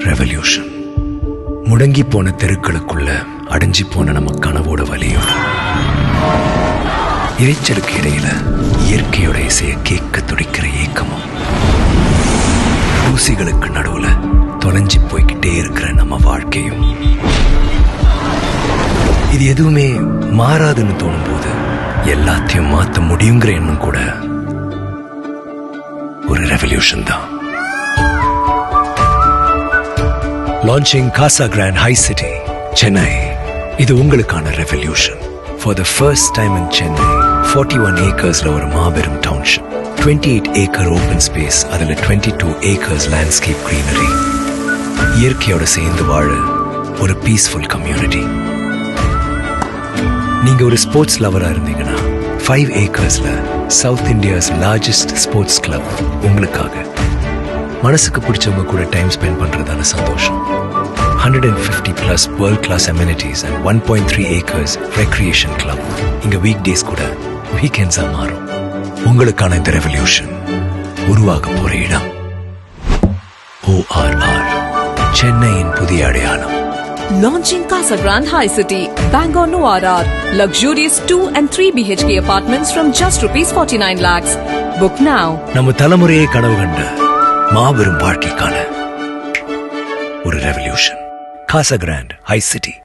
Revolution. முடங்கி போன தெருக்களுக்குள்ள அடைஞ்சி போன நம்ம கனவோட வலியோட இறைச்சலுக்கு இடையில இயற்கையோட இசைய கேட்க துடிக்கிற ஏக்கமும், ஊசிகளுக்கு நடுவுல தொலைஞ்சி போய்கிட்டே இருக்கிற நம்ம வாழ்க்கையும், இது எதுவுமே மாறாதுன்னு தோணும் போது எல்லாத்தையும் மாத்த முடியுங்கிற எண்ணம் கூட ஒரு ரெவல்யூஷன் தான். Launching Casa Grande High City, Chennai. இது உங்களுக்கான revolution. For the first time in Chennai, 41 acresல ஒரு மாபெரும் டவுன்ஷிப், 28 acre open space, அதுல 22 acres landscape greenery. இயற்கையோட சேர்ந்து வாழ ஒரு பீஸ்ஃபுல் கம்யூனிட்டி. நீங்க ஒரு ஸ்போர்ட்ஸ் லவரா இருந்தீங்கன்னா 5 acresல south India's largest sports club உங்களுக்காக. மனசுக்கு பிடிச்சவங்க கூட டைம் ஸ்பெண்ட் பண்றதான சந்தோஷம். 150+ world class amenities and 1.3 acres recreation club. இங்க வீக் டேஸ் கூட வீக்கெண்ட்ஸா மாறும். உங்களுக்கான இந்த ரெவல்யூஷன் உருவாக போற இடம் ORR, சென்னையின் புதிய அடையாளம். Launching Casa Grande High City, Bangor no ORR. Luxurious 2 and 3 BHK apartments from just ₹49 lakhs. Book now. நம்ம தலைமுறையை கனவு கண்ட மாபெரும் வாழ்க்கைக்கான ஒரு revolution. Casa Grande High City.